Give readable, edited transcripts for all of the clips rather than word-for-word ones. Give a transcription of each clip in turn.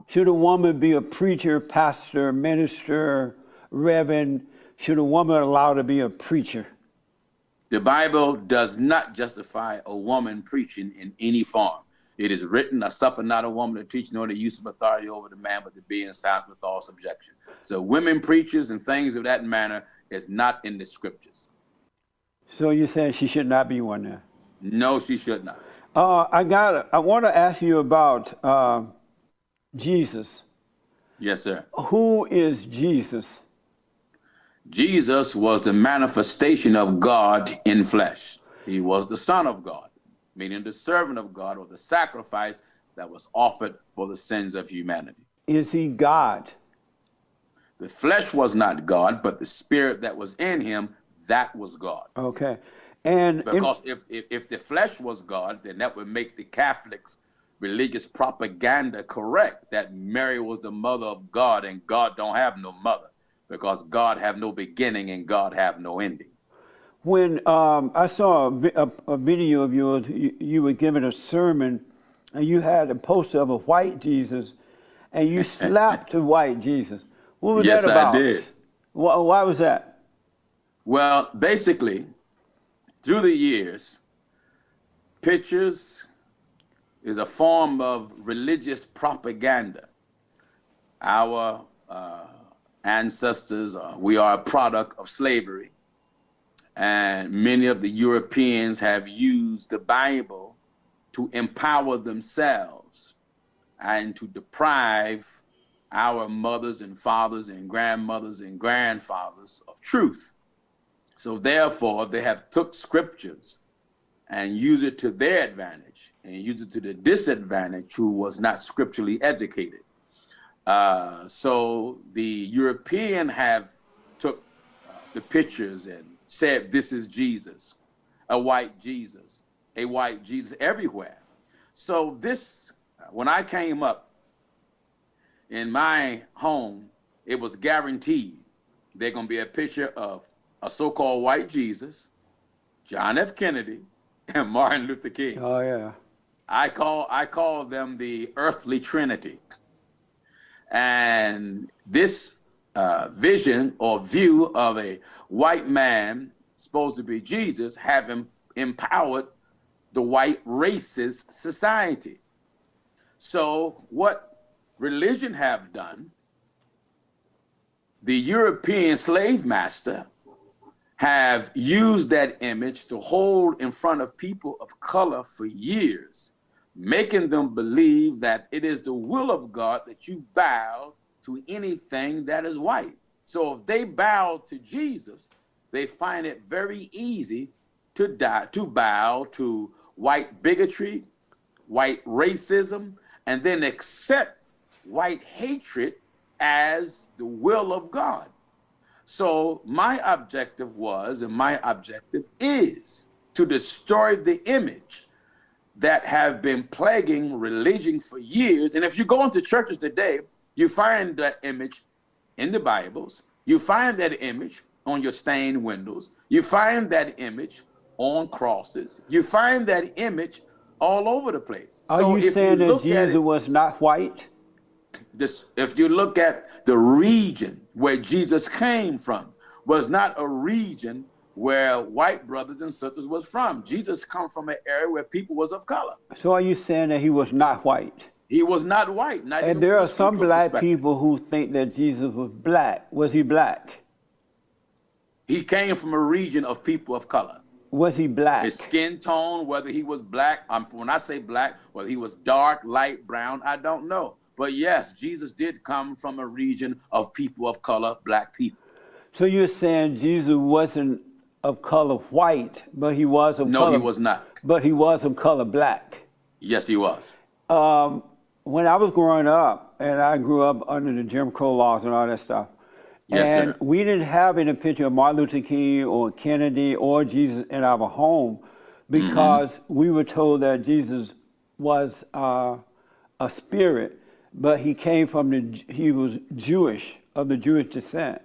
Should a woman be a preacher, pastor, minister, reverend? Should a woman allowed to be a preacher? The Bible does not justify a woman preaching in any form. It is written, I suffer not a woman to teach, nor the use of authority over the man, but to be in silence with all subjection. So women preachers and things of that manner is not in the scriptures. So you're saying she should not be one there? No, she should not. I want to ask you about Jesus. Yes, sir. Who is Jesus? Jesus was the manifestation of God in flesh. He was the Son of God, meaning the servant of God, or the sacrifice that was offered for the sins of humanity. Is he God? The flesh was not God, but the spirit that was in him, that was God. Okay. And because if the flesh was God, then that would make the Catholics' religious propaganda correct, that Mary was the mother of God and God don't have no mother, because God have no beginning and God have no ending. When I saw a video of yours, you were giving a sermon and you had a poster of a white Jesus and you slapped the white Jesus. What was that about? Yes, I did. Why was that? Well, basically, through the years, pictures is a form of religious propaganda. Our ancestors, we are a product of slavery. And many of the Europeans have used the Bible to empower themselves and to deprive our mothers and fathers and grandmothers and grandfathers of truth. So therefore, they have took scriptures and used it to their advantage and used it to the disadvantage who was not scripturally educated. So the European have took the pictures and said, this is Jesus, a white Jesus everywhere. So this, when I came up in my home, it was guaranteed there's gonna be a picture of a so-called white Jesus, John F. Kennedy, and Martin Luther King. Oh yeah. I call them the earthly trinity. And this vision or view of a white man supposed to be Jesus have empowered the white racist society. So what religion have done, the European slave master have used that image to hold in front of people of color for years, making them believe that it is the will of God that you bow to anything that is white. So if they bow to Jesus, they find it very easy to bow to white bigotry, white racism, and then accept white hatred as the will of God. So my objective was, and my objective is, to destroy the image that have been plaguing religion for years. And if you go into churches today, you find that image in the Bibles. You find that image on your stained windows. You find that image on crosses. You find that image all over the place. Are you saying that Jesus was not white? If you look at the region where Jesus came from, was not a region where white brothers and sisters was from. Jesus come from an area where people was of color. So are you saying that he was not white? He was not white. Not and there are some black people who think that Jesus was black. Was he black? He came from a region of people of color. Was he black? His skin tone, whether he was black, when I say black, whether he was dark, light, brown, I don't know. But yes, Jesus did come from a region of people of color, black people. So you're saying Jesus wasn't of color white, but he was of color... No, he was not. But he was of color black. Yes, he was. When I was growing up, and I grew up under the Jim Crow laws and all that stuff, yes, and sir. we didn't have any picture of Martin Luther King or Kennedy or Jesus in our home because we were told that Jesus was a spirit, but he came from he was Jewish, of the Jewish descent.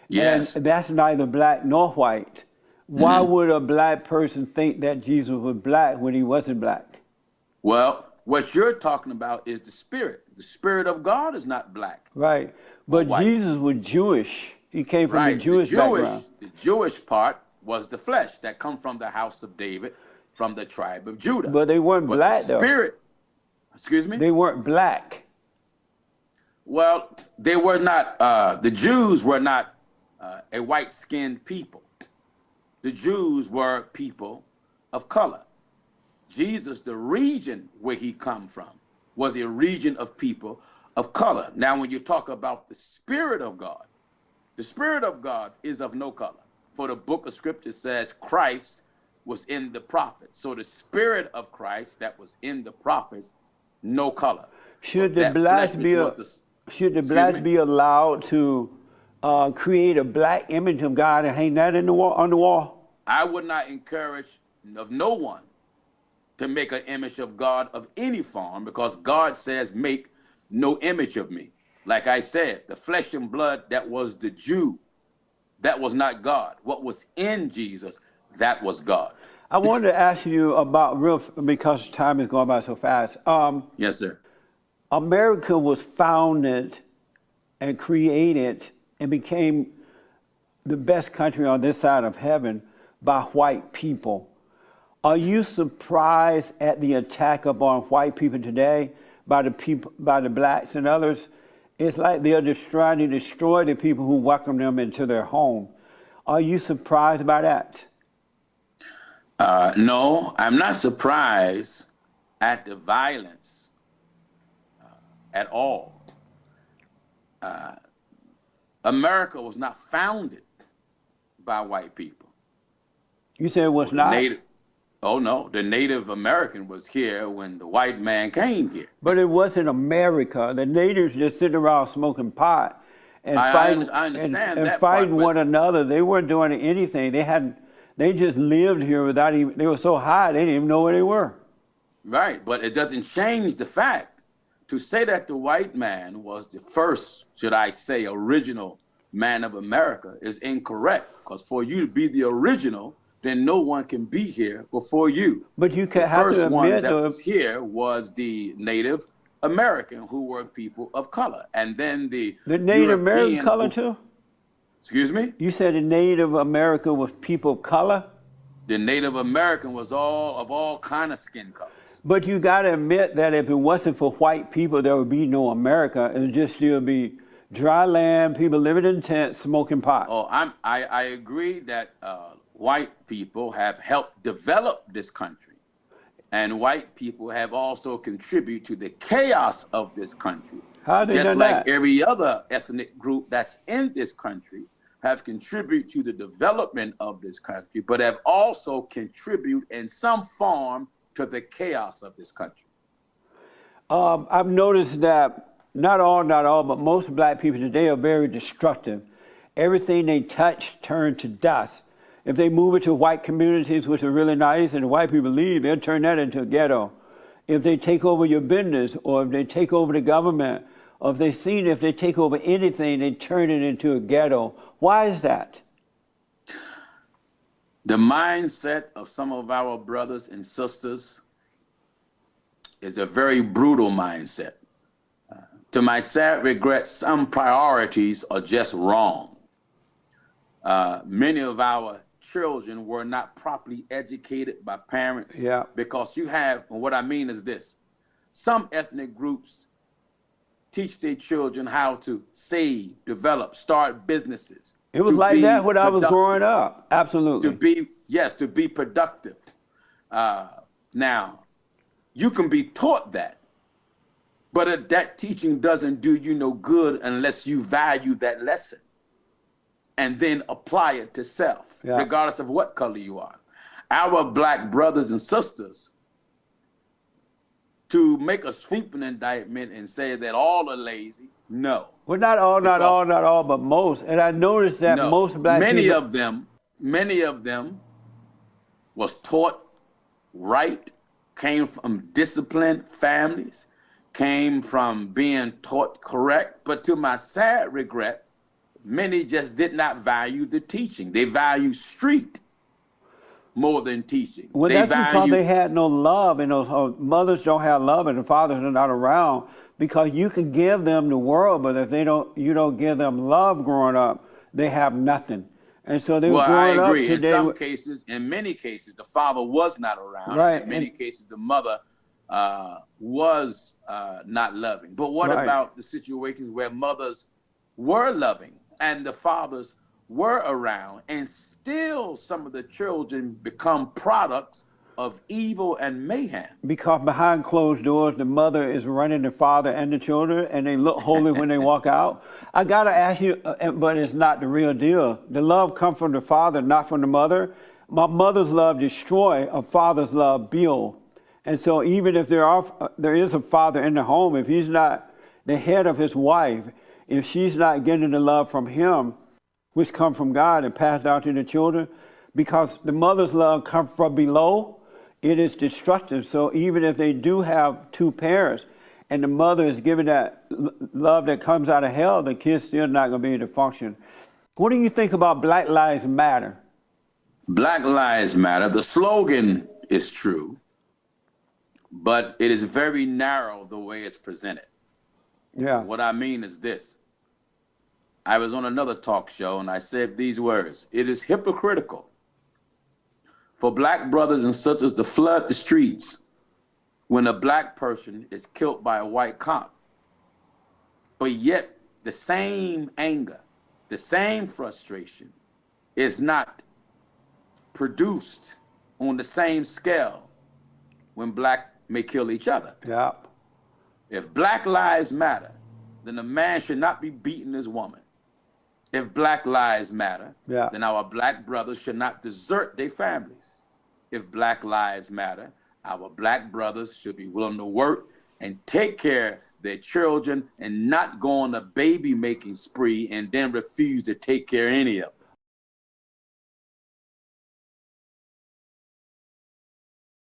Yes. And that's neither black nor white. Why would a black person think that Jesus was black when he wasn't black? Well, What you're talking about is the spirit. The spirit of God is not black Right. or But white. Jesus was Jewish. He came from the Right. Jewish background. The Jewish part was the flesh that come from the house of David, from the tribe of Judah. But they weren't But the black, though. spirit, excuse me? They weren't black. Well, they were not, the Jews were not a white-skinned people. The Jews were people of color. Jesus, the region where he come from, was a region of people of color. Now, when you talk about the Spirit of God, the Spirit of God is of no color. For the book of Scripture says Christ was in the prophets. So the Spirit of Christ that was in the prophets, no color. Should the That blacks flesh be which was should the Excuse blacks me? be allowed to create a black image of God and hang that in the wall, on the wall? I would not encourage of no one to make an image of God of any form, because God says, make no image of me. Like I said, the flesh and blood, that was the Jew. That was not God. What was in Jesus, that was God. I wanted to ask you about because time is going by so fast. Yes, sir. America was founded and created and became the best country on this side of heaven by white people. Are you surprised at the attack upon white people today by the blacks and others? It's like they're just trying to destroy the people who welcome them into their home. Are you surprised by that? No, I'm not surprised at the violence at all. America was not founded by white people. You said it was not? Oh no, the Native American was here when the white man came here. But it wasn't America. The natives just sitting around smoking pot and I understand and that fighting part, but one another. They weren't doing anything. They just lived here without even. They were so high they didn't even know where they were. right, but it doesn't change the fact to say that the white man was the first, should I say, original man of America is incorrect. Because for you to be the original, then no one can be here before you. But you can The have first to one admit, that though, was here was the Native American, who were people of color, and then the Native American European color too. Excuse me? You said the Native America was people of color. The Native American was all kind of skin colors. But you got to admit that if it wasn't for white people, there would be no America. It would just still be dry land, people living in tents, smoking pot. Oh, I agree that white people have helped develop this country, and white people have also contributed to the chaos of this country. How they Just done like that? every other ethnic group that's in this country have contributed to the development of this country, but have also contributed in some form to the chaos of this country. I've noticed that not all, but most black people today are very destructive. Everything they touch turns to dust. If they move it to white communities, which are really nice, and the white people leave, they'll turn that into a ghetto. If they take over your business, or if they take over the government, or if they take over anything, they turn it into a ghetto. Why is that? The mindset of some of our brothers and sisters is a very brutal mindset. To my sad regret, some priorities are just wrong. Many of our children were not properly educated by parents. Yeah. Because you have, and what I mean is this, some ethnic groups teach their children how to save, develop, start businesses. It was like that when I was growing up. Absolutely. To be productive. Now, you can be taught that, but that teaching doesn't do you no good unless you value that lesson and then apply it to self, regardless of what color you are. Our black brothers and sisters, to make a sweeping indictment and say that all are lazy, no. Well, not all, but most. And I noticed that most black people. Many of them was taught right, came from disciplined families, came from being taught correct. But to my sad regret, many just did not value the teaching. They value street. more than teaching. Well, They that's because value they had no love, and those mothers don't have love, and the fathers are not around. Because you can give them the world, but if you don't give them love growing up, they have nothing. And so they were Well, I growing up agree. In today. some cases, in many cases, the father was not around. Right, And in many and- cases, the mother was not loving. But what Right. about the situations where mothers were loving and the fathers were around, and still some of the children become products of evil and mayhem? Because behind closed doors, the mother is running the father and the children, and they look holy when they walk out. I gotta ask you, but it's not the real deal. The love comes from the father, not from the mother. My mother's love destroy, a father's love build. And so even if there is a father in the home, if he's not the head of his wife, if she's not getting the love from him, which come from God and passed down to the children, because the mother's love comes from below, it is destructive. So even if they do have two parents and the mother is giving that love that comes out of hell, the kid's still not going to be able to function. What do you think about Black Lives Matter? Black Lives Matter. The slogan is true, but it is very narrow the way it's presented. Yeah. What I mean is this. I was on another talk show and I said these words: it is hypocritical for black brothers and sisters to flood the streets when a black person is killed by a white cop. But yet the same anger, the same frustration is not produced on the same scale when black may kill each other. Yeah. If Black Lives Matter, then a man should not be beating his woman. If Black Lives Matter, Yeah. then our black brothers should not desert their families. If Black Lives Matter, our black brothers should be willing to work and take care of their children and not go on a baby making spree and then refuse to take care of any of them.